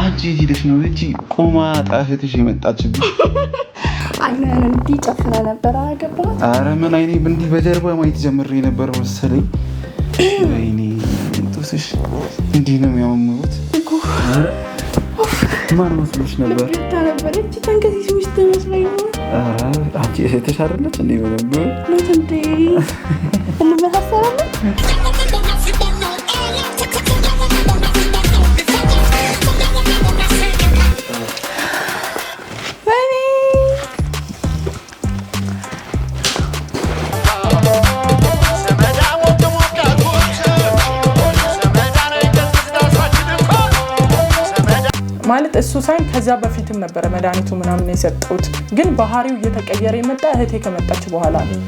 አንቺ ሄደሽ ነው እቺ ቆማ ጣፈትሽ የመጣችብኝ አይነን እንዲ ጨፍና ነበር አገባት አረ ምን አይኔ እንዲ በጀርባ ማየት ጀምሬ ነበር መሰለኝ ወይኔ እንቱስሽ እንዲ ነው የሚያመሙት ማን መስሎሽ ነበር ታነበረች ተንከሲስ ውስጥ ተመስለኝ አረ አንቺ ተሻረለች እንዴ ምንም እንዴ እንመሳሰላለን ማለት እሱ ሳይን ከዛ በፊትም ነበር መድኃኒቱ ምናምን የሰጠውት ግን ባህሪው እየተቀየረ የመጣ እህቴ ከመጣች በኋላ ነው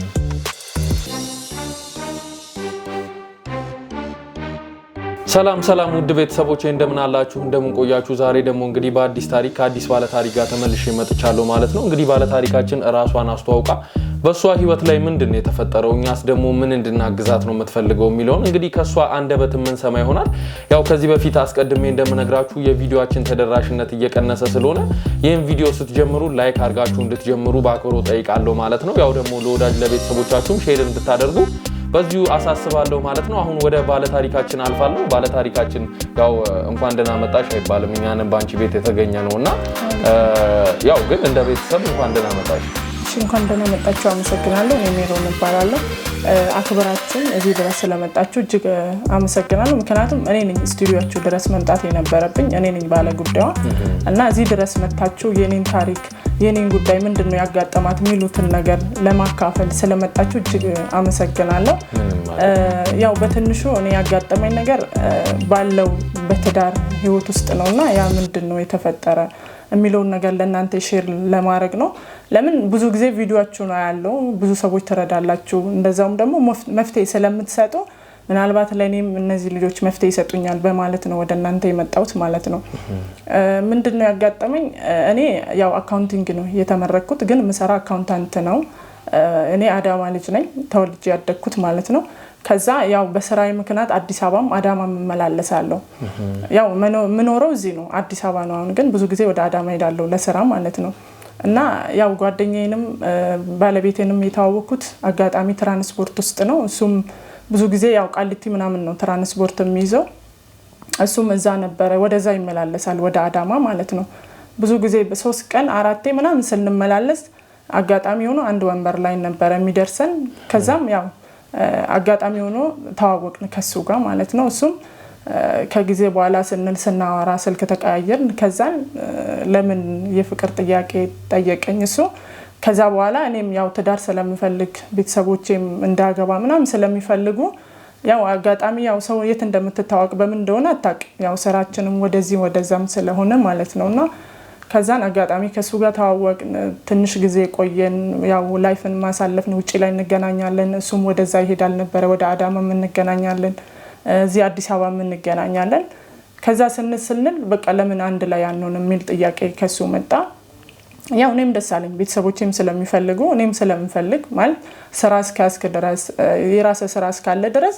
ሰላም ውድ ቤተሰቦቼ እንደምን አላችሁ እንደምን ቆያችሁ ዛሬ ደግሞ እንግዲህ በአዲስ ታሪክ አዲስ ባለ ታሪክ ጋር ተመልሼ መጥቻለሁ ማለት ነው እንግዲህ ባለ ታሪካችን ራሷን አስተዋውቃ በሷ ህይወት ላይ ምንድነው የተፈጠረው እኛስ ደግሞ ምን እንድናግዛት ነው የምትፈልገው የሚለው እንግዲህ ከሷ አንደበት ምን ሰማ ይሆናል ያው ከዚህ በፊት አስቀድሜ እንደምነግራችሁ የቪዲዮአችን ተደራሽነት እየቀነሰ ስለሆነ ይሄን ቪዲዮ ስትጀምሩ ላይክ አድርጋችሁ እንድትጀምሩ በአክብሮት ጠይቃለሁ ማለት ነው ያው ደግሞ ለወዳጅ ለቤተሰቦቻችሁም ሼር እንድታደርጉ በዚሁ አሳስባለሁ ማለት ነው አሁን ወደ ባለ ታሪካችን አልፋለሁ ባለ ታሪካችን ያው እንኳን ደህና መጣሽ አይባልም እኛንም ባንቺ ቤት የተገኘ ነውና ያው ግን እንደ ቤተሰብ እንኳን ደህና መጣሽ እንኳን ደህና መጣችሁ አመሰግናለሁ እኔ ሜሮን እባላለሁ አክብራችን እዚህ ድረስ ስለመጣችሁ እጅግ አመሰግናለሁ ምክንያቱም እኔ ነኝ ስቱዲዮአችሁ ድረስ መምጣት የነበረብኝ እኔ ነኝ ባለ ጉዳዩ እና እዚህ ድረስ መጣችሁ የኔን ታሪክ የኔን ጉዳይ ምንድነው ያጋጠማት ሚሉትን ነገር ለማካፈል ስለመጣችሁ እጅግ አመሰግናለሁ ያው በትንሹ እኔ ያጋጠመኝ ነገር ባለው በትዳር ህይወት ውስጥ ነውና ያ ምንድነው የተፈጠረ የሚለውን ነገር ለእናንተ ሼር ለማድረግ ነው ለምን ብዙ ጊዜ ቪዲዮአችሁን አያለው ብዙ ሰዎች ተረዳላችሁ እንደዛውም ደግሞ መፍትሄ ስለምትሰጡ ምናልባት ለኔም እነዚህ ልጆች መፍትሄ ይሰጡኛል በማለት ነው ወደ እናንተ የመጣሁት ማለት ነው ምንድነው ያጋጠመኝ እኔ ያው አካውንቲንግ ነው የተመረኩት ግን ምሰራ አካውንታንት ነው እኔ አዳማ ልጅ ነኝ ተወልጄ ያደግኩት ማለት ነው ከዛ ያው በስራዬ ምክንያት አዲስ አበባም አዳማ መመላለሳለሁ ያው ምኖረው እዚህ ነው አዲስ አበባ ነው አሁን ግን ብዙ ጊዜ ወደ አዳማ ሄዳለሁ ለስራ ማለት ነው እና ያው ጓደኛዬንም ባለቤቴንም የተዋወኩት አጋጣሚ ትራንስፖርት ውስጥ ነው እሱም ብዙ ጊዜ ያው ቃሊቲ ምናምን ነው ትራንስፖርት የሚይዘው እሱም እዛ ነበር ወደዛ ይመላለሳል ወደ አዳማ ማለት ነው ብዙ ጊዜ በ3 ቀን 4 ምናምን ስንመላለስ አጋጣሚ ሆኖ አንድ ወንበር ላይ ነበር የሚደርሰን ከዛም ያው አጋጣሚ ሆኖ ተዋወቅን ከሱ ጋር ማለት ነው እሱም ከጊዜ በኋላ ስናወራ ስልክ ተቀያየርን ከዛን ለምን የፍቅር ጥያቄ ጠየቀኝ እሱ ከዛ በኋላ እኔም ያው ትዳር ስለምፈልግ ቤተሰቦቼም እንዳገባ ምናምን ስለሚፈልጉ ያው አጋጣሚ ያው ሰው የት እንደምትታወቅ በምን እንደሆነ አጣቅ ያው ስራችንም ወደዚህ ወደዛም ስለሆነ ማለት ነውና ከዛን አጋጣሚ ከሱ ጋር ተዋወቅን ትንሽ ጊዜ ቆየን ያው ላይፍን ማሳለፍን ውጪ ላይ እንገናኛለን እሱም ወደዛ ይሄዳል ነበር ወደ አዳማ እንገናኛለን እዚህ አዲስ አበባ እንገናኛለን ከዛ ስንል በቃ ለምን አንድ ላይ አንሆንም የሚል ጥያቄ ከሱ መጣ ያው እኔም ደሳለኝ ቤተሰቦቼም ስለሚፈልጉ እኔም ስለምፈልግ ማለት ስራ እስካስከ ድረስ የራስ ስራ እስካለ ድረስ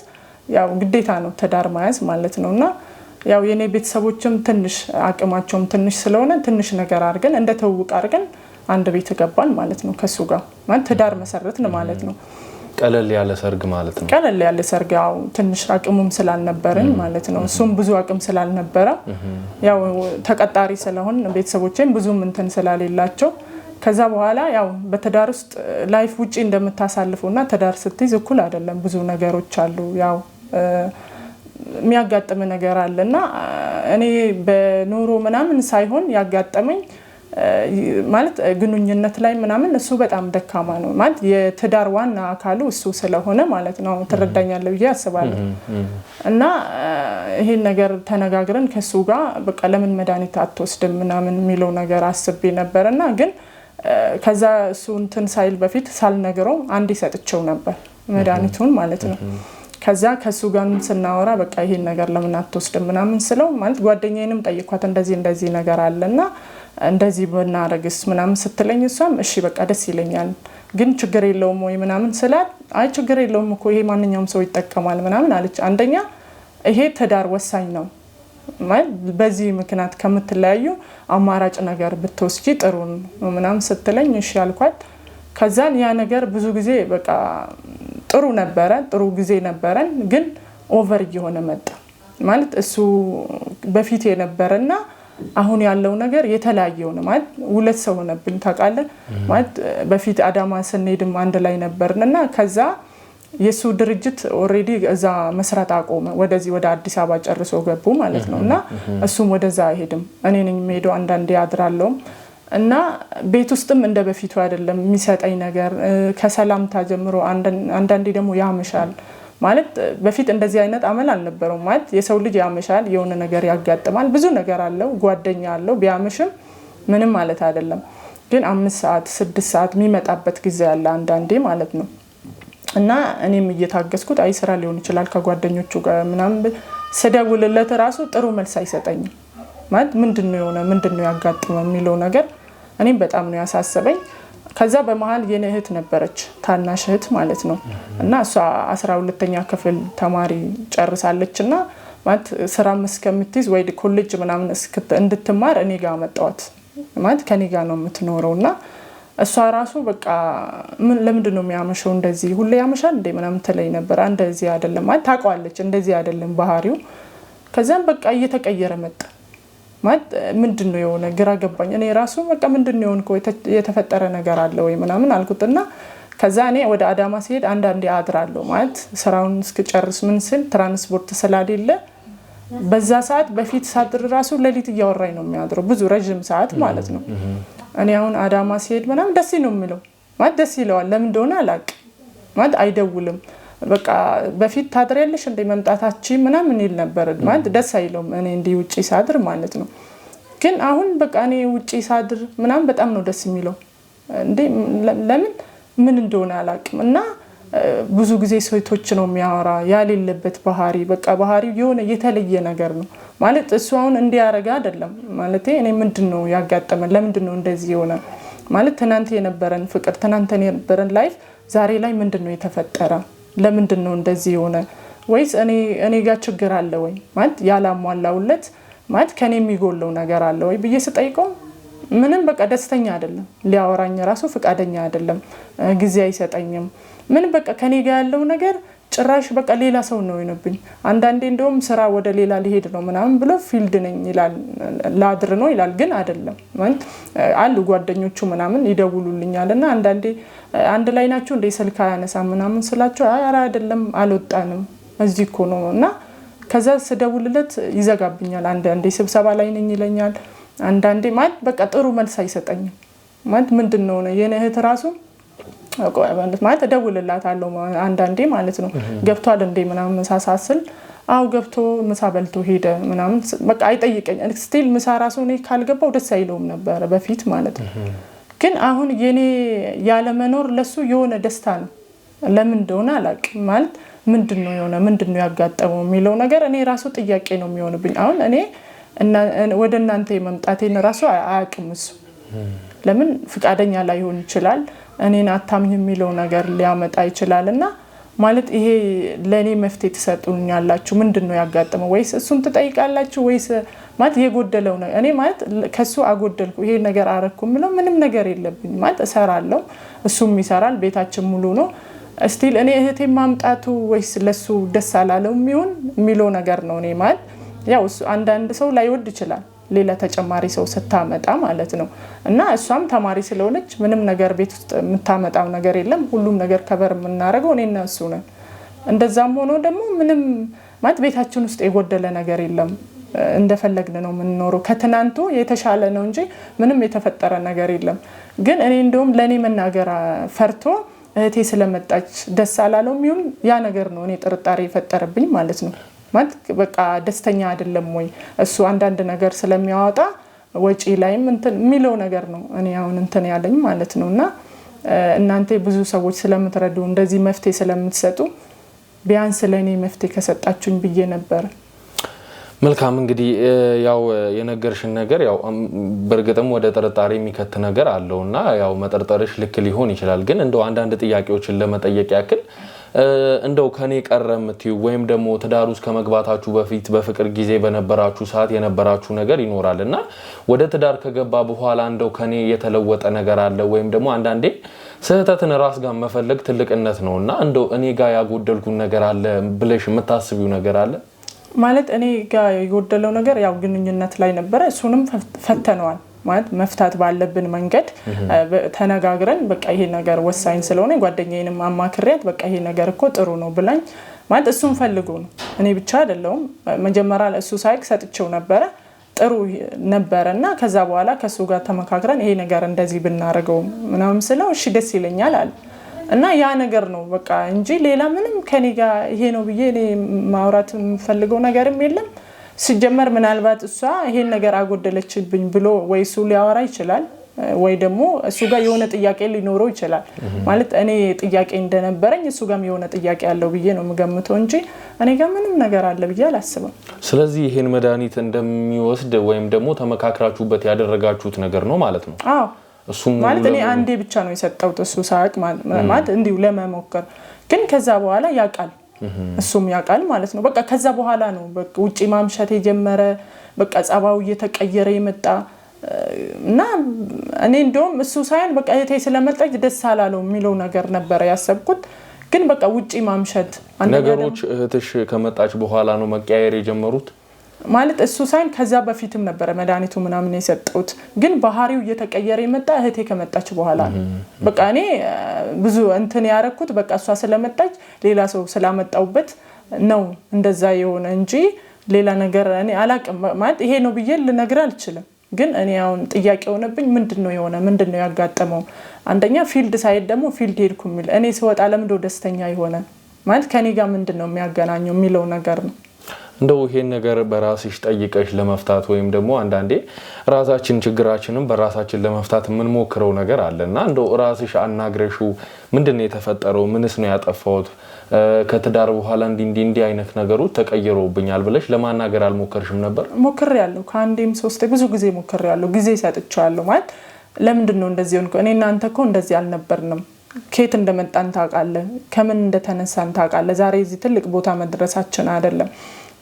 ያው ግዴታ ነው ትዳር ማያዝ ማለት ነውና ያው የኔ ቤተሰቦችም ትንሽ አቅማቸውም ትንሽ ስለሆነ ትንሽ ነገር አድርገን እንደ ተውውቅ አድርገን አንድ ቤት ገባን ማለት ነው ከሱ ጋር ማለት ትዳር መሰረትን ማለት ነው ቀለል ያለ ሰርግ ማለት ነው ቀለል ያለ ሰርግ ያው ትንሽ አቅሙም ስላልነበረን ማለት ነው እሱም ብዙ አቅም ስላልነበረ ያው ተቀጣሪ ስለሆነ ቤተሰቦቼም ብዙም እንትን ስላልሌላቸው ከዛ በኋላ ያው በትዳር ውስጥ ላይፍ ውጪ እንደምታሳልፉና ትዳር ስትይዝ እኩል አይደለም ብዙ ነገሮች አሉ ያው የሚያጋጥም ነገር አለና እኔ በኑሮ ምናምን ሳይሆን ያጋጠመኝ ማለት ግንኙነት ላይ ምናምን እሱ በጣም ደካማ ነው ማለት የትዳር ዋና አካሉ እሱ ስለሆነ ማለት ነው ተረዳኛለሁ ብዬ አስባለሁ እና ይሄን ነገር ተነጋግረን ከሱ ጋር በቃ ለምን መድኃኒት አትወስድም ምናምን የሚለው ነገር አስቤ ነበርና ግን ከዛ እሱ እንትን ሳይል በፊት ሳልነግረው አንድ ይሰጥቸው ነበር መድኃኒቱን ማለት ነው ከዛ ከሱ ጋር ስናወራ በቃ ይሄን ነገር ለምን አትወስድም ምናምን ስለው ማለት ጓደኛዬንም ጠይቋት እንደዚህ ነገር አለና እንደዚህ በእናረግስ ምናምን ስትለኝ እሷም እሺ በቃ ደስ ይለኛል ግን ችግር የለውም ወይ ምናምን ስላት አይ ችግር የለውም እኮ ይሄ ማንኛውም ሰው ይጠቀማል ምናምን አለች አንደኛ ይሄ ትዳር ወሳኝ ነው ማለት በዚህ ምክንያት ከምትለያዩ አማራጭ ነገር ብትወስጂ ጥሩ ነው ምናምን ስትለኝ እሺ አልኳት። ከዛን ያ ነገር ብዙ ጊዜ በቃ ጥሩ ነበረ፣ ጥሩ ጊዜ ነበረን። ግን ኦቨር እየሆነ መጣ ማለት እሱ በፊት የነበረና አሁን ያለው ነገር የተለያየ ሆነ ማለት ሁለት ሰው ሆነብኝ ታውቃለህ። ማለት በፊት አዳማ ስንሄድም አንድ ላይ ነበርንና ከዛ የሱ ድርጅት ኦሬዲ እዛ መስራት አቆመ። ወደዚህ ወደ አዲስ አበባ ጨርሶ ገቡ ማለት ነውና እሱም ወደዛ አይሄድም። እኔ ነኝ የምሄደው አንዳንዴ አድራለሁ እና ቤት ውስጥም እንደ በፊቱ አይደለም የሚሰጠኝ ነገር ከሰላምታ ጀምሮ አንዳንዴ ደግሞ ያመሻል ማለት በፊት እንደዚህ አይነት አመል አልነበረው። ማለት የሰው ልጅ ያመሻል፣ የሆነ ነገር ያጋጥማል፣ ብዙ ነገር አለው፣ ጓደኛ አለው። ቢያመሽም ምንም ማለት አይደለም። ግን 5 ሰዓት 6 ሰዓት የሚመጣበት ጊዜ አለ አንዳንዴ ማለት ነው። እና እኔም እየታገስኩት አይ ስራ ሊሆን ይችላል ከጓደኞቹ ጋር ምናምን ስደውልለት ራሱ ጥሩ መልስ አይሰጠኝም። ማለት ምንድነው ያጋጥመው የሚለው ነገር እኔም በጣም ነው ያሳሰበኝ። ከዛ በመሃል የኔ እህት ነበረች ታናሽ እህት ማለት ነው እና እሷ 12ኛ ክፍል ተማሪ ጨርሳለችና ማለት ስራ እስከምትይዝ ወይ ኮሌጅ ምናምን እንድትማር እኔ ጋር መጣዋት። ማለት ከኔ ጋር ነው የምትኖረውና እሷ ራሱ በቃ ለምንድነው የሚያመሸው እንደዚህ ሁሌ ያመሻል እንደ ምናምን ትለኝ ነበር። እንደዚህ አይደለም ማለት ታውቃለች እንደዚህ አይደለም ባህሪው። ከዛም በቃ እየተቀየረ መጣ። ማለት ምንድነው የሆነ ግራ ገባኝ። እኔ ራሱ በቃ ምንድነው የሆንኩ የተፈጠረ ነገር አለ ወይ ምናምን አልኩትና ከዛ እኔ ወደ አዳማ ሲሄድ አንዳንዴ አድራለሁ። ማለት ስራውን እስከጨርስ ምን ስል ትራንስፖርት ስላደለ በዛ ሰዓት በፊት ሳድር ራሱ ሌሊት እያወራኝ ነው የሚያድረው ብዙ ረጅም ሰዓት ማለት ነው። እኔ አሁን አዳማ ሲሄድ ምናምን ደስ ነው የሚለው ማለት ደስ ይለዋል። ለምን እንደሆነ አላውቅም። ማለት አይደውልም በቃ በፊት ታድሪያለሽ እንደ መምጣታችን ምናምን ይል ነበር። ማለት ደስ አይለውም እኔ እንዲ ውጪ ሳድር ማለት ነው። ግን አሁን በቃ እኔ ውጪ ሳድር ምናምን በጣም ነው ደስ የሚለው እንዴ ለምን ምን እንደሆነ አላውቅም። እና ብዙ ጊዜ ሴቶች ነው የሚያወራ ያሌለበት ባህሪ በቃ ባህሪው የሆነ የተለየ ነገር ነው። ማለት እሱ አሁን እንዲያረጋ አይደለም ማለት እኔ ምንድነው ያጋጠመን ለምንድነው እንደዚህ የሆነ ማለት ትናንት የነበረን ፍቅር ትናንት የነበረን ላይፍ ዛሬ ላይ ምንድነው የተፈጠረ ለምንድነው እንደዚህ የሆነ ወይስ እኔ ጋር ችግር አለ ወይ ማለት ያላሟላውለት ማለት ከኔ የሚጎለው ነገር አለ ወይ ብዬ ስጠይቀው ምንም በቃ ደስተኛ አይደለም። ሊያወራኝ ራሱ ፍቃደኛ አይደለም። ጊዜ አይሰጠኝም። ምን በቃ ከኔ ጋር ያለው ነገር ጭራሽ በቃ ሌላ ሰው ነው ይነብኝ። አንዳንዴ እንደውም ስራ ወደ ሌላ ሊሄድ ነው ምናምን ብሎ ፊልድ ነኝ ይላል ላድር ነው ይላል። ግን አይደለም ማለት አሉ ጓደኞቹ ምናምን ይደውሉልኛልና አንዳንዴ አንድ ላይ ናቸው እንደ ስልክ ያነሳ ምናምን ስላቸው አራ አይደለም አልወጣንም እዚህ እኮ ነውና ከዛ ስደውልለት ይዘጋብኛል። አንዳንዴ ስብሰባ ላይ ነኝ ይለኛል። አንዳንዴ ማለት በቃ ጥሩ መልስ አይሰጠኝም። ማለት ምንድነው ነው የኔ እህት ራሱ ማለት እደውልላታለሁ አንዳንዴ ማለት ነው ገብቷል እንደ ምናምን መሳሳስል አው ገብቶ ምሳ በልቶ ሄደ ምናምን በቃ አይጠይቀኝ። ስቲል ምሳ ራሱ ነው ካልገባው ደስ አይለውም ነበር በፊት ማለት ነው። ግን አሁን የኔ ያለ መኖር ለሱ የሆነ ደስታ ነው። ለምን እንደሆነ አላውቅም። ማለት ምንድነው ያጋጠመው የሚለው ነገር እኔ ራሱ ጥያቄ ነው የሚሆንብኝ። አሁን እኔ ወደ እናንተ መምጣቴን ራሱ አያውቅም እሱ። ለምን ፍቃደኛ ላይሆን ይችላል እኔን አታምኝ የሚለው ነገር ሊያመጣ ይችላልና ማለት ይሄ ለኔ መፍትሄ ትሰጡኛላችሁ ምንድነው ያጋጠመው ወይስ እሱን ትጠይቃላችሁ ወይስ ማለት የጎደለው ነው እኔ ማለት ከሱ አጎደልኩ ይሄ ነገር አረኩ ምንም ነገር የለብኝ ማለት እሰራለሁ እሱም ይሰራል ቤታችን ሙሉ ነው ስቲል እኔ እህቴ ማምጣቱ ወይስ ለሱ ደስ አላለው የሚለው ነገር ነው እኔ ማለት ያው አንዳንድ ሰው ላይወድ ይችላል ሌላ ተጨማሪ ሰው ስታመጣ ማለት ነው እና እሷም ተማሪ ስለሆነች ምንም ነገር ቤት ውስጥ የምታመጣው ነገር የለም ሁሉም ነገር ከበር የምናረገው እኔና እሱ ነን እንደዛም ሆኖ ደግሞ ምንም ማለት ቤታችን ውስጥ የጎደለ ነገር የለም እንደፈለግን ነው የምንኖረው ከትናንቱ የተሻለ ነው እንጂ ምንም የተፈጠረ ነገር የለም ግን እኔ እንደውም ለኔ መናገር ፈርቶ እህቴ ስለመጣች ደስ አላለውም ይሁን ያ ነገር ነው እኔ ጥርጣሬ የፈጠረብኝ ማለት ነው ማለት በቃ ደስተኛ አይደለም ወይ እሱ አንዳንድ ነገር ስለሚያወጣ ወጪ ላይም እንትን የሚለው ነገር ነው እኔ አሁን እንትን ያለኝ ማለት ነውና እናንተ ብዙ ሰዎች ስለምትረዱ እንደዚህ መፍትሄ ስለምትሰጡ ቢያንስ ለኔ መፍትሄ ከሰጣችሁኝ ብዬ ነበር። መልካም እንግዲህ ያው የነገርሽን ነገር ያው በርግጥም ወደ ጥርጣሬ የሚከት ነገር አለውና ያው መጠርጠርሽ ልክ ሊሆን ይችላል ግን እንደው አንዳንድ ጥያቄዎችን ለመጠየቅ ያክል እንደው ከኔ ቀረምት ወይም ደግሞ ትዳር ውስጥ ከመግባታችሁ በፊት በፍቅር ጊዜ በነበራችሁ ሰዓት የነበራችሁ ነገር ይኖራልና ወደ ትዳር ከገባ በኋላ እንደው ከኔ የተለወጠ ነገር አለ ወይም ደግሞ አንዳንዴ ስህተትን ራስ ጋር መፈለግ ትልቅነት ነውና እንደው እኔ ጋር ያጎደልኩን ነገር አለ ብለሽ የምታስቢው ነገር አለ ማለት እኔ ጋር የጎደለው ነገር ያው ግንኙነት ላይ ነበር እሱንም ፈተነዋል ማለት መፍታት ባለብን መንገድ ተነጋግረን በቃ ይሄ ነገር ወሳኝ ስለሆነ ጓደኛዬንም አማክሪያት በቃ ይሄ ነገር እኮ ጥሩ ነው ብላኝ ማለት እሱን ፈልጎ ነው እኔ ብቻ አይደለም መጀመሪያ እሱ ሳይክ ሰጥቼው ነበር ጥሩ ነበርና ከዛ በኋላ ከሱ ጋር ተመካክረን ይሄ ነገር እንደዚህ ብናረገው ምናምን ስለው እሺ ደስ ይለኛል አለ እና ያ ነገር ነው በቃ እንጂ ሌላ ምንም ከኔ ጋር ይሄ ነው ብዬ እኔ ማውራት የምፈልገው ነገርም የለም ሲጀመር ምናልባት እሷ ይሄን ነገር አጎደለችብኝ ብሎ ወይ እሱ ሊያወራ ይችላል ወይ ደግሞ እሱ ጋር የሆነ ጥያቄ ሊኖረው ይችላል ማለት እኔ ጥያቄ እንደነበረኝ እሱ ጋርም የሆነ ጥያቄ ያለው ብዬ ነው የምገምተው እንጂ እኔ ጋር ምንም ነገር አለ ብዬ አላስብም ስለዚህ ይሄን መድኃኒት እንደሚወስድ ወይም ደግሞ ተመካክራችሁበት ያደረጋችሁት ነገር ነው ማለት ነው አዎ እሱ ማለት እኔ አንዴ ብቻ ነው የሰጠው እሱ ሳቅ ማለት እንዲሁ ለመሞከር ግን ከዛ በኋላ ያቃል እሱም ያቃል ማለት ነው በቃ ከዛ በኋላ ነው በቃ ውጪ ማምሸት የጀመረ በቃ ጻባው እየተቀየረ ይመጣ እና እኔ እንደውም እሱ ሳይን በቃ እህቴ ስለመጣች ደስ አላለው የሚለው ነገር ነበር ያሰብኩት ግን በቃ ውጪ ማምሸት ነገሮች እህትሽ ከመጣች በኋላ ነው መቀያየር የጀመሩት ማለት እሱ ሳይን ከዛ በፊትም ነበር መድኃኒቱ ምናምን የሰጠውት ግን ባህሪው እየተቀየረ ይመጣ እህቴ ከመጣች በኋላ በቃ እኔ ብዙ እንትን ያረኩት በቃ እሷ ስለመጣች ሌላ ሰው ስላመጣውበት ነው እንደዛ የሆነ እንጂ ሌላ ነገር እኔ አላቅም ማለት ይሄ ነው ብዬ ልነግር አልችልም ግን እኔ አሁን ጥያቄ ሆነብኝ ምንድነው የሆነ ምንድነው ያጋጠመው አንደኛ ፊልድ ሳይድ ደግሞ ፊልድ ሄድኩ ሚል እኔ ስወጣ ለምንድነው ደስተኛ ይሆነ ማለት ከኔ ጋር ምንድነው የሚያገናኘው የሚለው ነገር ነው እንደው ይሄን ነገር በራስሽ ጠይቀሽ ለመፍታት ወይም ደግሞ አንዳንዴ ራሳችን ችግራችንን በራሳችን ለመፍታት ምን ሞክረው ነገር አለና እንደው ራስሽ አናግረሽው ምንድነው የተፈጠረው ምንስ ነው ያጠፋውት ከትዳር በኋላ እንዲ አይነት ነገሮች ተቀየሩብኛል ብለሽ ለማናገር አልሞከርሽም ነበር ሞክሬያለሁ ከአንዴም ሶስቴ ብዙ ጊዜ ሞክሬያለሁ ጊዜ ሰጥቻለሁ ማለት ለምንድነው እንደዚህ ሆንኩ እኔና አንተ እኮ እንደዚህ አልነበርንም ከየት እንደመጣን ታውቃለህ ከምን እንደተነሳን ታውቃለህ ዛሬ እዚህ ትልቅ ቦታ መድረሳችን አይደለም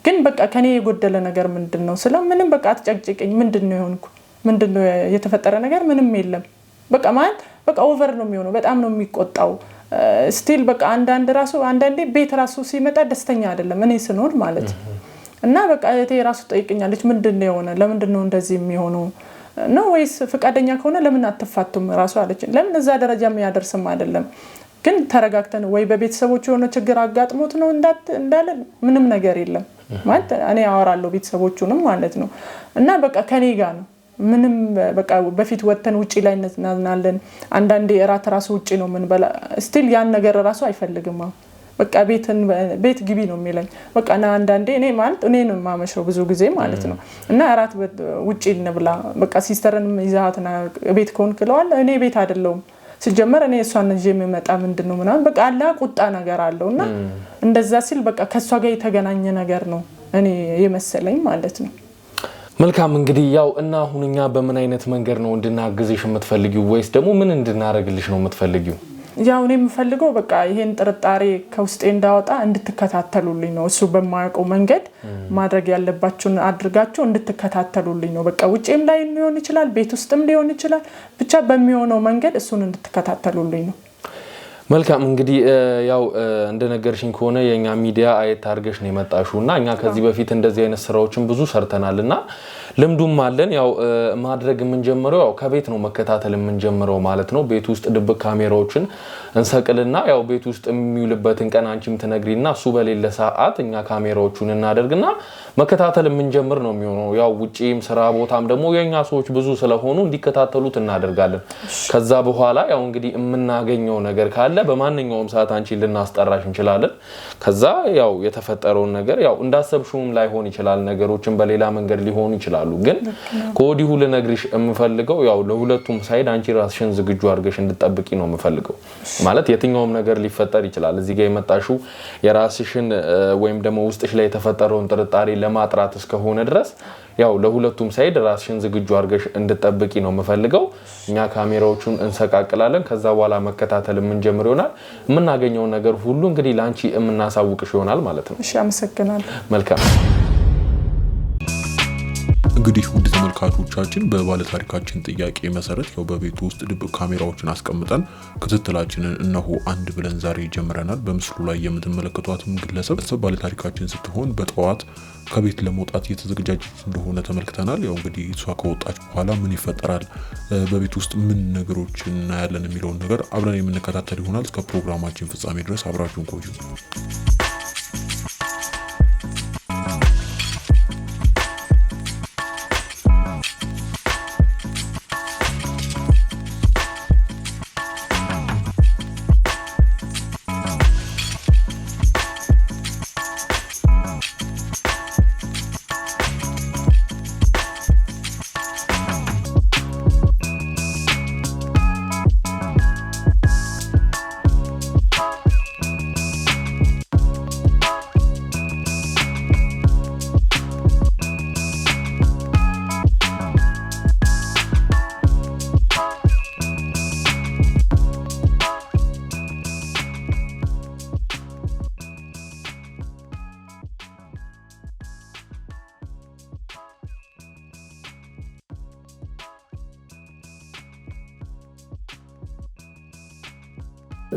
ግን በቃ ከኔ የጎደለ ነገር ምንድነው ስለ ምንም በቃ አትጨቅጭቀኝ ምንድነው ይሆንኩ ምንድነው የተፈጠረ ነገር ምንም የለም በቃ ማለት በቃ ኦቨር ነው የሚሆነው በጣም ነው የሚቆጣው ስቲል በቃ አንዳንዴ ቤት ራሱ ሲመጣ ደስተኛ አይደለም እኔ ስኖር ማለት እና በቃ እቴ ራሱ ጠይቀኛለች ምንድነው የሆነ ለምንድነው እንደዚህ የሚሆነው ነው ወይስ ፍቃደኛ ከሆነ ለምን አትፋቱም ራሱ አለች ለምን እዛ ደረጃ የሚያደርስም አይደለም ግን ተረጋግተን ወይ በቤተሰቦቹ የሆነ ችግር አጋጥሞት ነው እንዳለ ምንም ነገር የለም ማለት እኔ አወራለሁ ቤተሰቦቹንም ማለት ነው እና በቃ ከኔ ጋር ነው ምንም በቃ በፊት ወተን ውጪ ላይ እናዝናለን አንዳንዴ እራት ራሱ ውጪ ነው ምን በላ ስቲል ያን ነገር ራሱ አይፈልግም በቃ ቤት ግቢ ነው የሚለኝ በቃ አንዳንዴ እኔ ማለት እኔ ነው ማመሸው ብዙ ጊዜ ማለት ነው እና እራት ውጪ እንብላ በቃ ሲስተርን ይዛትና ቤት ኮንክለዋል እኔ ቤት አይደለም ሲጀመር እኔ እሷን እንጂ የምመጣ ምንድነው ምናምን በቃ አላ ቁጣ ነገር አለውና እንደዛ ሲል በቃ ከሷ ጋር የተገናኘ ነገር ነው እኔ የመሰለኝ ማለት ነው መልካም እንግዲህ ያው እና አሁንኛ በምን አይነት መንገድ ነው እንድናግዝሽ የምትፈልጊው ወይስ ደግሞ ምን እንድናረግልሽ ነው የምትፈልጊው ያው እኔ የምፈልገው በቃ ይሄን ጥርጣሬ ከውስጤ እንዳወጣ እንድትከታተሉልኝ ነው እሱ በማያውቀው መንገድ ማድረግ ያለባችሁን አድርጋችሁ እንድትከታተሉልኝ ነው በቃ ውጪም ላይ ሊሆን ይችላል ቤት ውስጥም ሊሆን ይችላል ብቻ በሚሆነው መንገድ እሱን እንድትከታተሉልኝ ነው መልካም እንግዲህ ያው እንደነገርሽኝ ከሆነ የኛ ሚዲያ አይት አርገሽ ነው የመጣሽውና እኛ ከዚህ በፊት እንደዚህ አይነት ስራዎችን ብዙ ሰርተናልና ልምዱም አለን ያው ማድረግ ምን ጀምረው ያው ከቤት ነው መከታተል ምን ጀምረው ማለት ነው ቤት ውስጥ ድብቅ ካሜራዎችን እንሰቅልና ያው ቤት ውስጥ የሚውልበትን ቀን አንቺም ትነግሪና እሱ በሌለ ሰዓት እኛ ካሜራዎቹን እናደርግና መከታተል ምን ጀምር ነው የሚሆነው ያው ውጪም ስራ ቦታም ደግሞ የኛ ሰዎች ብዙ ስለሆኑ እንዲከታተሉት እናደርጋለን ከዛ በኋላ ያው እንግዲህ የምናገኘው ነገር ካለ በማንኛውም ሰዓት አንቺ ልናስጠራሽ እንችላለን ከዛ ያው የተፈጠረው ነገር ያው እንዳሰብሽውም ላይሆን ይችላል ነገሮችን በሌላ መንገድ ሊሆኑ ይችላሉ ግን ኮዲሁ ለነግሪሽ የምፈልገው ያው ለሁለቱም ሳይድ አንቺ ራስሽን ዝግጁ አድርገሽ እንድትጠብቂ ነው የምፈልገው ማለት የትኛውም ነገር ሊፈጠር ይችላል እዚህ ጋር የመጣሽው የራስሽን ወይም ደግሞ ውስጥሽ ላይ የተፈጠረውን ጥርጣሬ ለማጥራት እስከሆነ ድረስ ያው ለሁለቱም ሳይድ ራስሽን ዝግጁ አድርገሽ እንድትጠብቂ ነው የምፈልገው። እኛ ካሜራዎቹን እንሰቃቅላለን ከዛ በኋላ መከታተል የምንጀምር ይሆናል። የምናገኘው ነገር ሁሉ እንግዲህ ላንቺ የምናሳውቅሽ ይሆናል ማለት ነው። እሺ አመሰግናለሁ። መልካም እንግዲህ ውድ ተመልካቾቻችን በባለታሪካችን ጥያቄ መሰረት ያው በቤት ውስጥ ድብቅ ካሜራዎችን አስቀምጠን ክትትላችንን እነሆ አንድ ብለን ዛሬ ጀምረናል። በምስሉ ላይ የምትመለከቷትም ግለሰብ ባለታሪካችን ስትሆን በጠዋት ከቤት ለመውጣት እየተዘጋጀች እንደሆነ ተመልክተናል። ያው እንግዲህ እሷ ከወጣች በኋላ ምን ይፈጠራል፣ በቤት ውስጥ ምን ነገሮች እናያለን የሚለውን ነገር አብረን የምንከታተል ይሆናል። እስከ ፕሮግራማችን ፍጻሜ ድረስ አብራችሁን ቆዩ።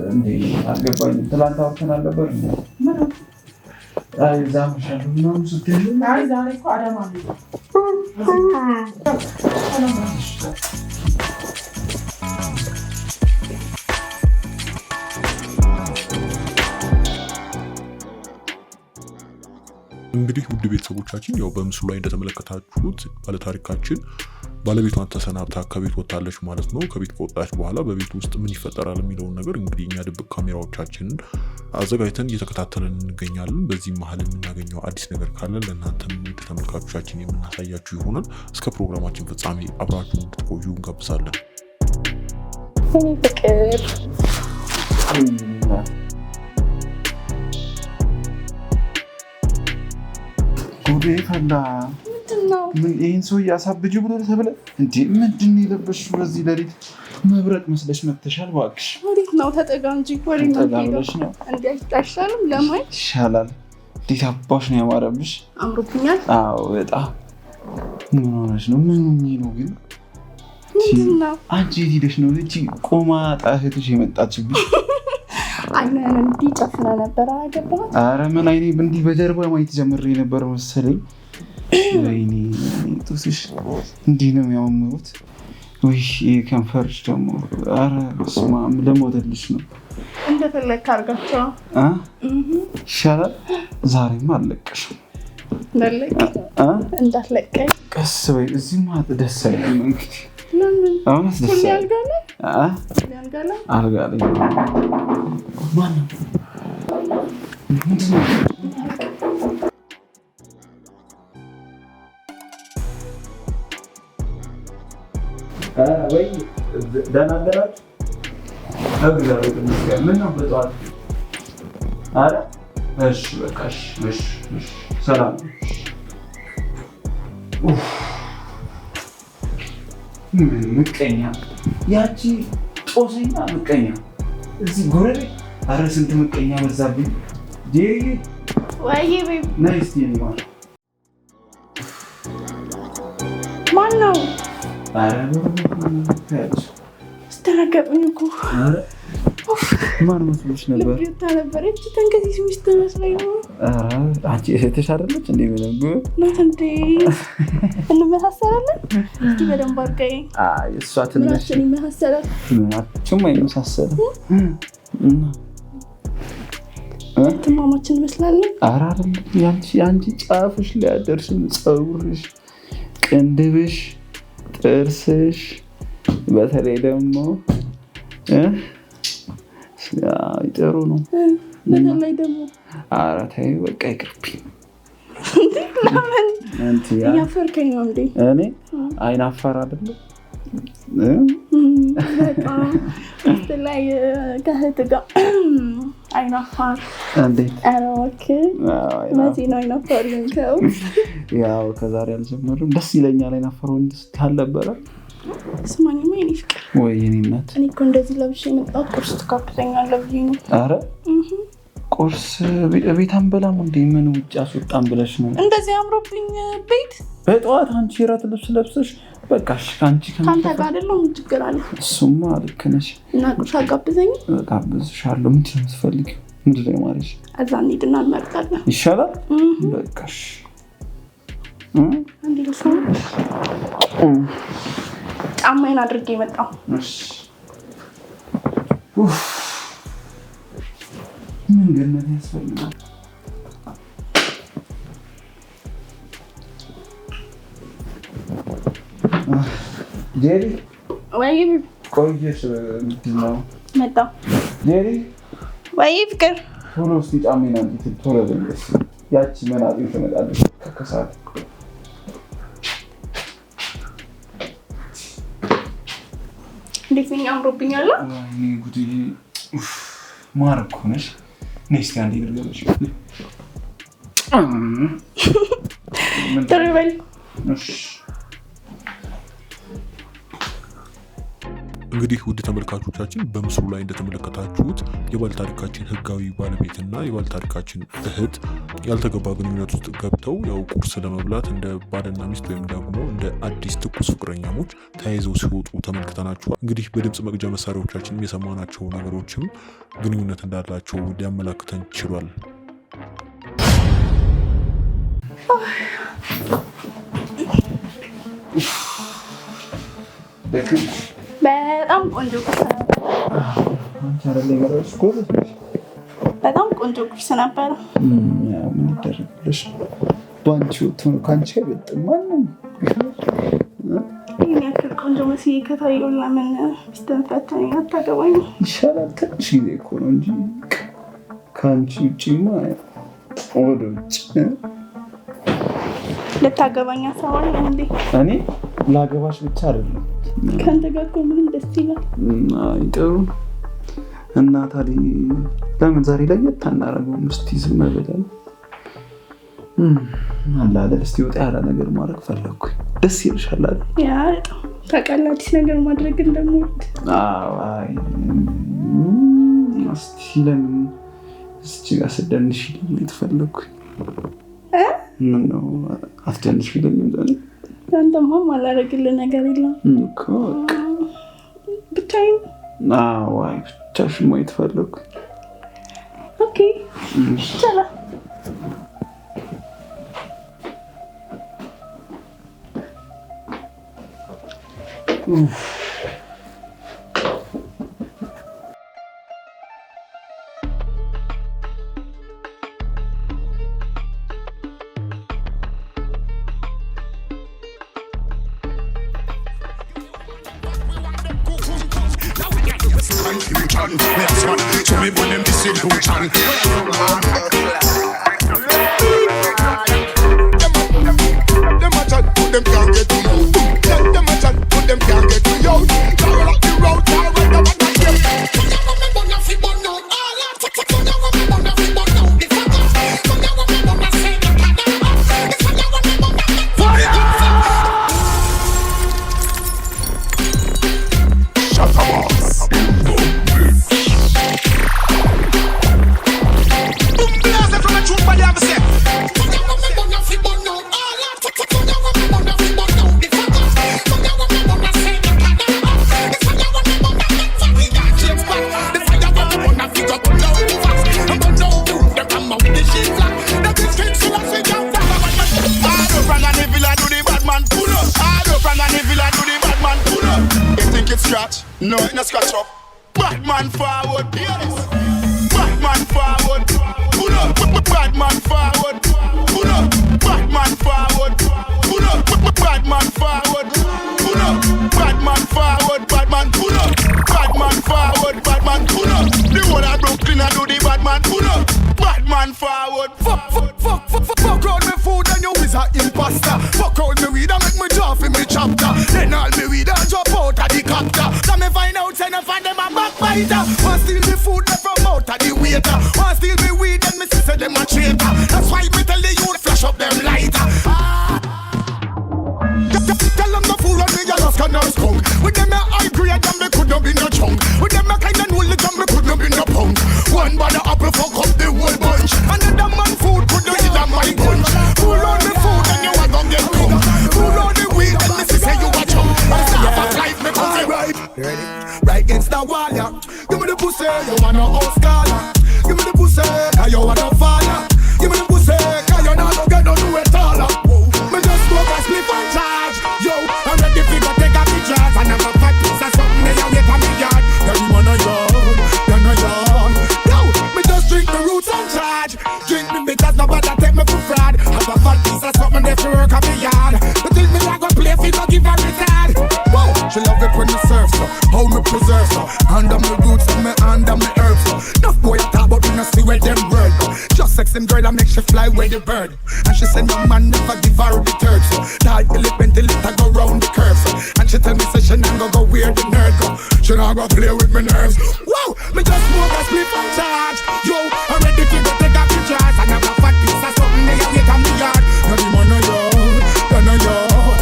እንዴ አልገባኝ። ትላንት አውርተን አልነበር እንዴ? አይ ዛምሻሉ ነው ስትል አይ ዛሬ እኮ አዳማ ነው። እንግዲህ ውድ ቤተሰቦቻችን ያው በምስሉ ላይ እንደተመለከታችሁት ባለታሪካችን ባለቤቷን ተሰናብታ ከቤት ወጣለች ማለት ነው። ከቤት ከወጣች በኋላ በቤት ውስጥ ምን ይፈጠራል የሚለውን ነገር እንግዲህ እኛ ድብቅ ካሜራዎቻችንን አዘጋጅተን እየተከታተልን እንገኛለን። በዚህ መሀል የምናገኘው አዲስ ነገር ካለ ለእናንተም ውድ ተመልካቾቻችን የምናሳያችሁ ይሆናል። እስከ ፕሮግራማችን ፍጻሜ አብራችሁን እንድትቆዩ እንጋብዛለን። እኔ ፍቅር ጉዴ ፈላ። ምን ይሄን ሰው ያሳብጁ ብሎ ተብለ እንዴ? ምንድን ነው የለበሽው? በዚህ ሌሊት መብረቅ መስለሽ መተሻል። እባክሽ ወዴት ነው? ተጠጋ እንጂ ወዴት ነው? ተጠጋለሽ ነው እንዴ? አይታሻልም? ለማየት ይሻላል። እንዴት አባሽ ነው ያማረብሽ። አምሮብኛል። አዎ በጣም። ምን ሆነሽ ነው? ምን ነው ግን? ምንድነው? አንቺ የት ሄደሽ ነው? እቺ ቆማ ጣህትሽ የመጣችብሽ? አይነን እንዲህ ጨፍና ነበር አገባት። አረ ምን አይኔ እንዲህ በጀርባ ማየት ጀምሬ ነበር መሰለኝ። ወይኔ ጡትሽ እንዲህ ነው የሚያምሩት። ወይ ከንፈርሽ ደግሞ አረ በስመ አብ ለሞተልሽ ነው። እንደፈለክ አድርጋቸው ይሻላል። ዛሬማ አልለቀሽም። እንዳትለቀኝ ቀስ በይ። እዚህማ ደስ አይልም እንግዲህ። ለምን አሁንስ ደስ ያልጋለ አልጋ ላይ ማነው? ምንድን ነው? ወይ ደህና አደራችሁ? እግዚአብሔር ይመስገን። ምን ነው በጠዋት? አረ እሺ በቃ እሺ ሰላም። ምቀኛ ያቺ ጦሰኛ ምቀኛ እዚህ ጎረቤት። አረ ስንት ምቀኛ በዛብኝ። ጄሪ ወይ ቤቢ ነይ እስቲ ነው ማን ነው? አረ ስተረገጥኝ እኮ። አረ ማን መስሎሽ ነበር? ልብታ ነበረች ተንከሲስ ሚስት መስለኝ ነው። አረ አንቺ እህትሽ አይደለች እንዴ? ምንም ናት እንዴ? እንመሳሰላለን። እስኪ በደንብ አድርገኝ። አይ እሷ ትንሽ ምናችን ይመሳሰላል። ምናችሁም አይመሳሰልም። ትማማችን እንመስላለን። አረ አይደለም። ያንቺ ጫፍሽ ላይ አደርስም። ፀጉርሽ፣ ቅንድብሽ፣ ጥርስሽ በተለይ ደግሞ ጥሩ ነው። በተለይ ደግሞ ኧረ ተይ በቃ ይቅርብኝ። ለምን እያፈርከኝ ነው እንዴ? እኔ አይን አፋር አይደለም። በጣም ላይ ከእህት ጋር አይናፋር እንዴት አሮክ መቼ ነው አይናፋር የምትለው? ያው ከዛሬ አልጀመርም። ደስ ይለኛል አይናፋር ወንድ ስትል ነበረ። ስማኝማ የኔ ፍቅር ወይ የኔ እናት እኔ እኮ እንደዚህ ለብሼ የመጣሁት ቁርስ ትጋብዘኛለህ ብዬ ነው። ኧረ ቁርስ ቤት አንበላም እንዴ? ምን ውጭ አስወጣን ብለሽ ነው? እንደዚህ አምሮብኝ ቤት በጠዋት አንቺ የራት ልብስ ለብሰሽ በቃሽ ከአንቺ ከአንተ ጋር አይደለም ምን ችግር አለ? እሱማ ልክ ነሽ። እና ቁርስ አጋብዘኝ። ጋብዝሻለሁ። ምንድን ነው የምትፈልጊው? ምንድን ነው የማለሽ? እዛ እንሂድና እንመርጣለን። ይሻላል? በቃሽ አንዴ ልስማ። ጫማዬን አድርጌ መጣሁ። እሺ ምን ገነት ያስፈልጋል? ጄሪ ወይ ቆየሽ? ምንድን ነው መጣሁ። ጄሪ ወይ ፍቅር ቶሎ እስኪ ጫሜን አንቺ ቶሎ በይስ። ያቺ መናጤ ትመጣለች ከከሳት። እንዴት ነኝ? አምሮብኛል። ወይ ጉዲ ማርኮ ነሽ። ነስቲ አንዴ ግርገሽ ተረበል። እንግዲህ ውድ ተመልካቾቻችን በምስሉ ላይ እንደተመለከታችሁት የባለታሪካችን ህጋዊ ባለቤትና የባለታሪካችን እህት ያልተገባ ግንኙነት ውስጥ ገብተው ያው ቁርስ ለመብላት እንደ ባልና ሚስት ወይም ደግሞ እንደ አዲስ ትኩስ ፍቅረኛሞች ተያይዘው ሲወጡ ተመልክተናቸዋል። እንግዲህ በድምፅ መቅጃ መሳሪያዎቻችንም የሰማናቸው ነገሮችም ግንኙነት እንዳላቸው ሊያመላክተን ችሏል። በጣም ቆንጆ ቁርስ ነበር። በጣም ቆንጆ ቁርስ ነበር። ምን ይደረግልሽ? ባንቺ ወጥቶ ነው ካንቺ አይበልጥም ማንም። ይህን ያክል ቆንጆ መስዬ ከታየው ለምን ሚስትህን ፈተኸኝ አታገባኝም? ይሻላል። ትንሽ ጊዜ እኮ ነው እንጂ ከአንቺ ውጭማ ወደ ውጭ ልታገባኝ አሳባኝ እንዴ? እኔ ላገባሽ ብቻ አይደለም ከአንተ ጋር እኮ ምንም ደስ ይላል። ጥሩ እና ታዲያ ለምን ዛሬ ለየት አናደርገውም? እስኪ ዝም ብለን አለ አይደል? እስኪ ወጣ ያለ ነገር ማድረግ ፈለግኩኝ። ደስ ይልሻል አይደል? ያ ታውቃለህ አዲስ ነገር ማድረግ እንደምወድ። አይ እስኪ ለምን እዚህ ጋር ስደንሽ ልኝ ፈለግኩኝ። ምን ነው አትደንሽ ልኝ እንደኔ አንተማ ማላረግልህ ነገር የለም እኮ ብቻዬን። አይ ብቻሽን ማየት ፈለግኩኝ። ኦኬ ይቻላል። So me put them disillusion. Them a chat, put them can't get to you. Them a chat, put them can't get to you. Now rock the road, now right now what I get. No, it no scratch up. Batman forward, Batman forward, pull up. Batman forward, pull up. Batman forward, pull up. Batman forward, pull up. Batman forward, Batman pull up. Batman forward, Batman pull up. The one I Brooklyn I do the Batman pull up. Batman forward, fuck round me food and you is a imposter. Fuck round me weed and make me draw for me chapter. Then all me weed and drop out of the copter. So me find out say no find them a backbiter. Want steal the food from out of the waiter. With them a high grade and me could not be no chunk. With them a kind of knowledge and me could not be no punk. One by the apple fuck up the whole bunch. Another man food could not eat on my bunch. Pull on the food and you are gonna get cum. Pull on the weed and me say you a chunk. I say I fuck life me come right. Ready? Right against the wall, yeah. Give me the pussy, you wanna Oscar. Give me the pussy, cause you wanna fire. Give me the pussy, cause you not gonna get no do it all. Me just smoke a split on charge. Yo, I'm ready to go take a picture. And have a fat piece of something that you get on me yard. You're the man of yard, you're no yard. Yo, me just drink the roots on charge. Drink the bitters, nobody take me for fraud. Have a fat piece of something that you work on me yard. But think me like a play if you don't give a retard. Whoa, she love it when me surf so. How me preserve so. Under my roots and me under my herbs so. Enough boy I talk but we not see where them bird go. Just sex and girl I make she fly where the bird. And she said no man never give her the third so. Die till it I go round the curve so. And she tell me say she not go where the nerd go. She not go play with my nerves. Wow, me just smoke a split on charge. Yo, I'm ready to go take a pictures. And have a fat piece of something that you get on me yard. You're the man of yard, you're no yard.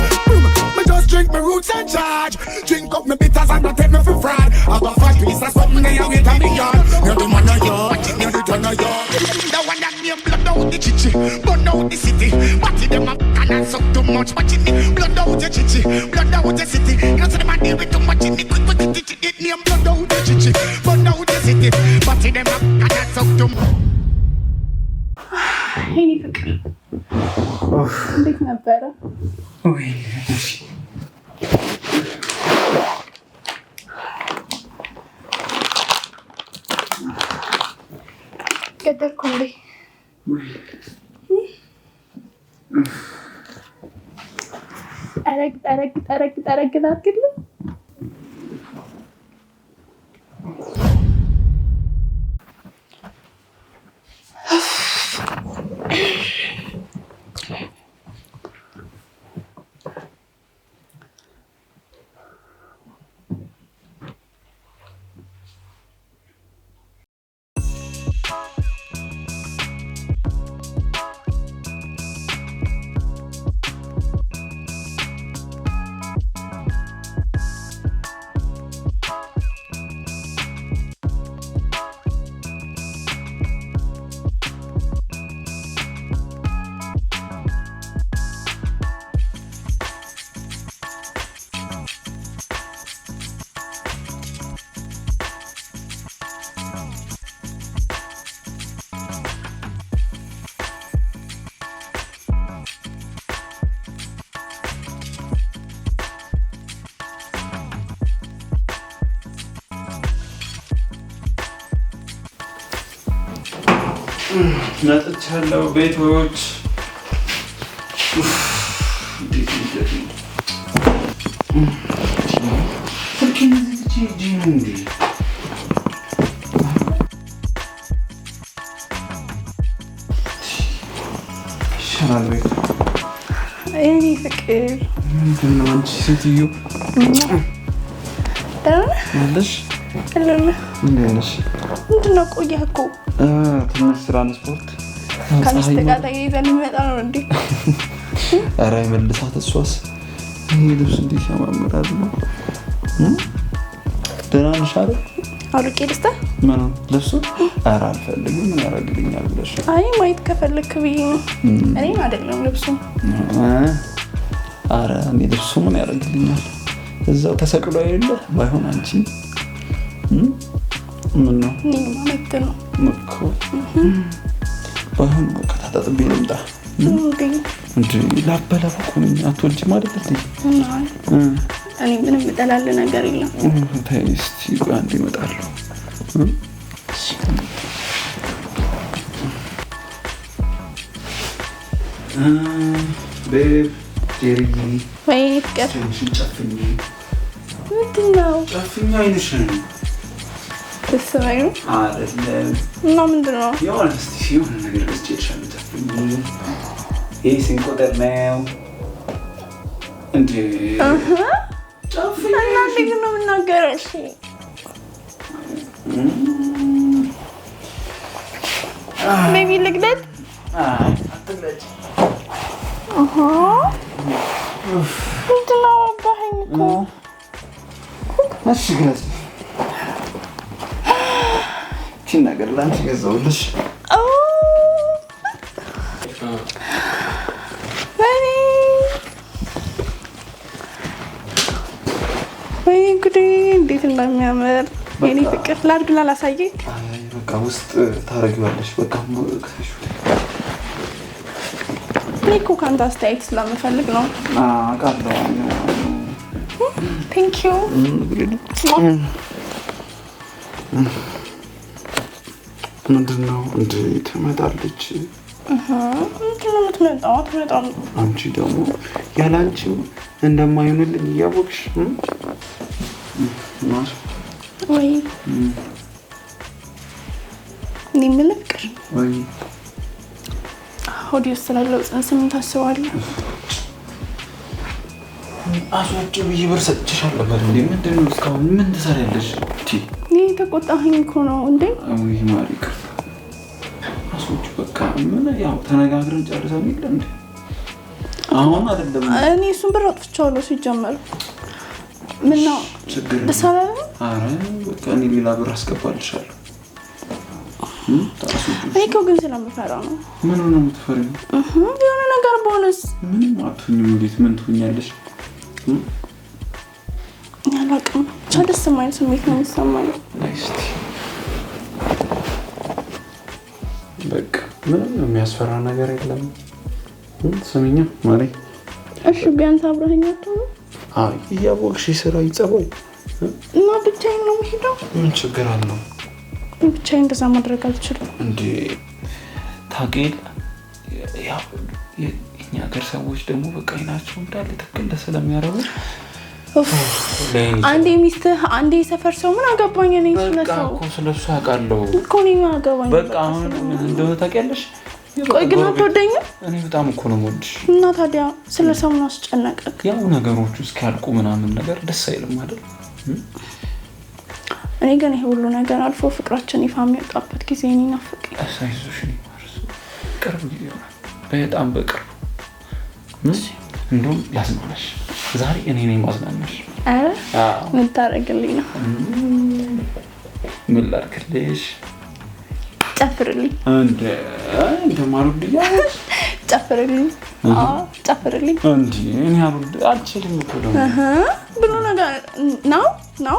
Me just drink my roots and charge. Drink up my bitters and don't take me for fraud. Have a fat piece of something that you get on me yard. You're the man of yard, you're the ton of yard. The one that name blood out the chichi, blood out the city. What in them a and suck too much. What in it, blood out the chichi, blood out the city. You know so them a deal with too much in it. Quick it name blood out the chichi, blood out the city. What in them a and suck too much. የኔ ፍቅር እንዴት ነበረ? ቀደርኩ እንዴ? ጠረግ ላድርግልህ? መጥቻለሁ ቤቶች። ይሻላል ቤት የኔ ፍቅር ምንድን ነው አንቺ ሴትዮ? አለሽ? እንዴት ነሽ? ምንድን ነው ቆየህ እኮ ትንሽ ትራንስፖርት ከሚስት ጋር ተያይዘን እንመጣ ነው እንዴ? ኧረ መልሳት እሷስ። ይሄ ልብስ እንዴት ያማምራል። ደህና ነሽ አይደል? አውልቄ ልስታ ምን ልብሱ? ኧረ አልፈልግም። ምን ያደርግልኛል ብለሽ? አይ ማየት ከፈለክ ብዬ ነው። እኔም አይደለም ልብሱ። ኧረ እኔ ልብሱ ምን ያደርግልኛል? እዛው ተሰቅሎ አይደለ? ባይሆን አንቺ ምን ነው? እኔማ መብት ነው እኮ። ባይሆን በቃ ታጥቤ ልምጣ። እንዴ ላበላ እኮ ነኝ። አትወልጂም አይደል እንዴ? እኔ ምንም እጠላለሁ ነገር የለም። ተይ እስቲ አንዴ እመጣለሁ። ቤብ ጄሪ ወይ ፍቅር ጨፍኝ። ምንድን ነው? ጨፍኝ አይንሽን ተስማዩ አይደለም እና ምንድን ነው? የሆነ እስቲ የሆነ ነገር ገዝቼልሻለሁ። ጨፍኝ። ይሄ ስንት ቁጥር ነው እንዴ? ጨፍኝ እና እንዴት ነው የምናገረው? እሺ ቤቢ ልግደል? አትግለጭ። ምንድን ነው? አባኸኝ እኮ እሺ ግለጽ። እቺን ነገር ላንቺ ገዛሁልሽ። ወይ እንግዲህ እንዴት እንደሚያምር የኔ ፍቅር ላድርግና ላሳየኝ። አይ በቃ ውስጥ ታረጊዋለሽ። በቃ እኔ እኮ ከአንተ አስተያየት ስለምፈልግ ነው። አውቃለሁ። ቴንክ ዩ። ምንድን ነው እንደ ትመጣለች? ትመጣለች። አንቺ ደግሞ ያለ አንቺ እንደማይሆንልኝ እያወቅሽ ወይ እኔ የምልህ ፍቅር ወይ ሆዴ ውስጥ ስላለው ጽንስ ምን ታስባለህ? አስወጪ ብዬ ብር ሰጥቼሻለሁ እንዴ? ምንድን ነው እስካሁን ምን ትሰሪያለሽ? እኔ ተቆጣኸኝ እኮ ነው እንዴ? ወይ ማሪ ይቅርታ። አስወጪ በቃ ምን ያው ተነጋግረን ጨርሰን የለ እንዴ? አሁን አይደለም እኔ እሱን ብር አጥፍቼዋለሁ ሲጀመር። ምን ነው ደስ አላለህ? ኧረ በቃ እኔ ሌላ ብር አስገባልሻለሁ። እኔ እኮ ግን ስለምፈራ ነው። ምን ነው የምትፈሪው? የሆነ ነገር በሆነስ? ምንም አትሆኝም። እንዴት ምን ትሆኛለሽ? አላውቅም። ብቻ ደስ የማይል ስሜት ነው የሚሰማኝ። ናይስቲ በቃ ምንም የሚያስፈራ ነገር የለም። ስሚኛ ማሪ። እሺ ቢያንስ አብረኸኝ አትሆንም? አይ እያወቅሽ ስራ ይጸባይ እና ብቻዬን ነው የምሄደው። ምን ችግር አለው? ብቻዬን እንደዛ ማድረግ አልችልም እንዴ። ታውቂያለሽ ያው የኛ ሀገር ሰዎች ደግሞ በቃ ይናቸው እንዳለ ተከለ ስለሚያረቡ አንዴ ሚስትህ አንዴ ሰፈር ሰው ምን አገባኝ እኔ ስለሰው እኮ ስለሱ አውቃለሁ እኮ እኔ አገባኝ። በቃ አሁን እንደው ታውቂያለሽ። ቆይ ግን አትወደኝም? እኔ በጣም እኮ ነው የምወድሽ። እና ታዲያ ስለሰው ምን አስጨነቀክ? ያው ነገሮች እስኪያልቁ ምናምን ነገር ደስ አይልም አይደል? እኔ ግን ይሄ ሁሉ ነገር አልፎ ፍቅራችን ይፋ የሚወጣበት ጊዜ እኔ ናፈቀኝ። አሳይዞሽ ነው ቅርብ ጊዜ ይሆናል። በጣም በቅርብ እንደውም ላዝናናሽ። ዛሬ እኔ ነኝ ማዝናናሽ። አረ ምን ታረግልኝ ነው? ምን ላድርግልሽ? ጨፍርልኝ። እንደ ማሩድያ ጨፍርልኝ። ጨፍርልኝ። እኔ አልችልም እኮ ደግሞ ብሎ ነገር ነው ነው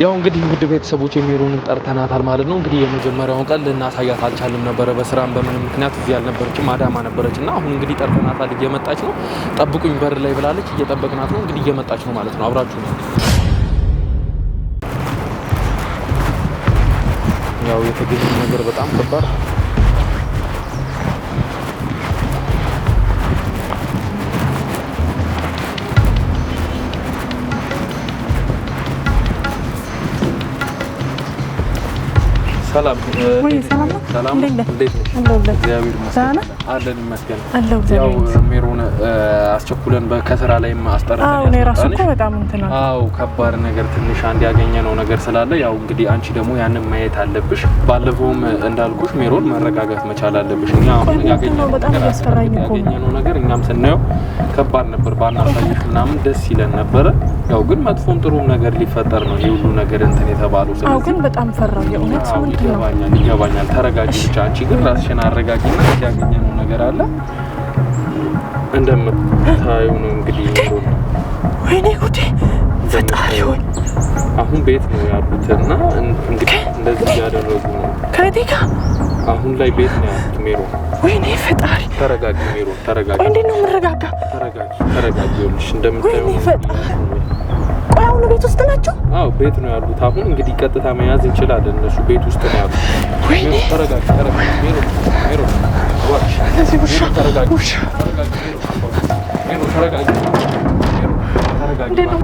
ያው እንግዲህ ውድ ቤተሰቦች ሜሮንን ጠርተናታል ማለት ነው። እንግዲህ የመጀመሪያውን ቀን ልናሳያት አልቻልም ነበረ በስራም በምንም ምክንያት እዚህ ያልነበረችም አዳማ ነበረችና አሁን እንግዲህ ጠርተናታል እየመጣች ነው። ጠብቁኝ በር ላይ ብላለች እየጠበቅናት ነው። እንግዲህ እየመጣች ነው ማለት ነው። አብራችሁ ነው። ያው የተገኘው ነገር በጣም ከባድ ሰላም ሰላም እንዴት ነሽ? እግዚአብሔር ይመስገን አለን ይመስገን። ያው ሜሮን አስቸኩለን ከስራ ላይም አስጠራን። አዎ ነው ራሱ እኮ በጣም እንትና አዎ ከባድ ነገር ትንሽ አንድ ያገኘነው ነገር ስላለ ያው እንግዲህ አንቺ ደግሞ ያንን ማየት አለብሽ። ባለፈውም እንዳልኩሽ ሜሮን መረጋጋት መቻል አለብሽ። ያገኘነው በጣም ያስፈራኝ እኮ ያገኘነው ነገር እኛም ስናየው ከባድ ነበር። ባናሳይሽ ምናምን ደስ ይለን ነበረ። ያው ግን መጥፎም ጥሩም ነገር ሊፈጠር ነው ይሁሉ ነገር እንትን የተባለው። ስለዚህ አዎ ግን በጣም ፈራው የእውነት ይገባኛል። ተረጋጊ ብቻ አንቺ ግን ራስሽን አረጋጊና ያገኘነው ነገር አለ እንደምታዩ ነው እንግዲህ ሜሮን። ወይኔ ጉዴ ፈጣሪ ሆይ አሁን ቤት ነው ያሉትና እንግዲህ እንደዚህ ያደረጉ ነው ከዲካ አሁን ላይ ቤት ነው ያሉት ሜሮን። ወይኔ ፈጣሪ ተረጋጊ ሜሮን ተረጋጊ። እንዴት ነው የምረጋጋ? ተረጋጊ ይኸውልሽ እንደምታዩ ወይኔ ፈጣሪ ቆይ አሁን ቤት ውስጥ ናቸው? አዎ ቤት ነው ያሉት። አሁን እንግዲህ ቀጥታ መያዝ እንችላለን። እነሱ ቤት ውስጥ ነው ያሉት። ወይኔ ተረጋጊ ሜሮን ዋሽ እዚህ ውሻ ተረጋጊ ውሻ ሜሮን ተረጋጊ እንዴት ነው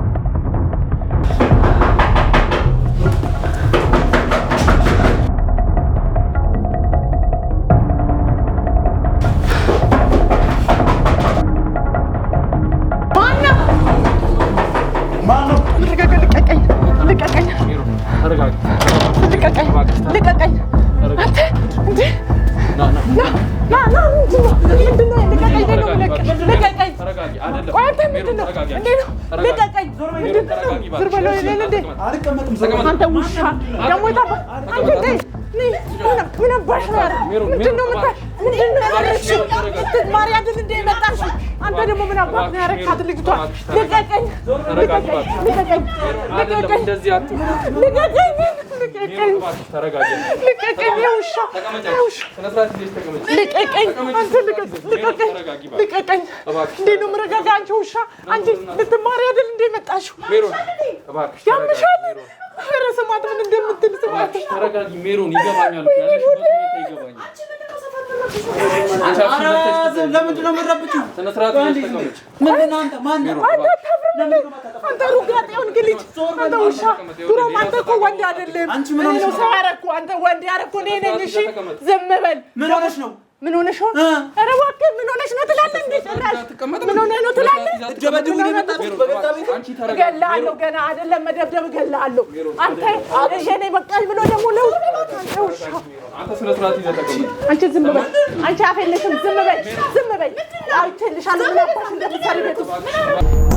አንተ ደግሞ ምን አባት ነው ያረካት ልጅቷ? ልቀቀኝ እንዴት ነው የምረጋጋ? አንቺ ውሻ አንቺ ልትማሪ አይደል እንዴ መጣሽው? ያምሻል። ኧረ ስማት ምን እንደምትል ስማት። ተረጋጊ ሜሮን ይገባኛል ያለሽ ይገባኛል። ለምንድን ነው የምትረብጪው? አንተ ሩጋጤውን ግልጭ አንተ ውሻ ድሮም አንተ እኮ ወንድ አይደለም። አንቺ ምን ሆነሽ ነው? ሳያረኩ አንተ ወንድ ያረኩ እኔ ነኝ። እሺ ዝም በል። ምን ሆነሽ ነው? ምን ሆነሽ ነው? ኧረ እባክህ ምን ሆነሽ ነው ትላለህ እንዴ? ጭራሽ ምን ሆነሽ ነው ትላለህ? ደበደቡ ነው የመጣችው በገዛ ቤት። አንቺ ተረጋጊ። እገልሃለሁ ገና አይደለም መደብደብ እገልሃለሁ። አንተ የኔ በቃኝ ብሎ ደግሞ ነው አንተ ውሻ። አንተ ስለ ስርዓት ይዘህ ተቀመጥ። አንቺ ዝም በል። አንቺ አፍ የለሽም። ዝም በል። አይተልሻለሁ ምን አባሽ እንደምትሰሪ ቤት ውስጥ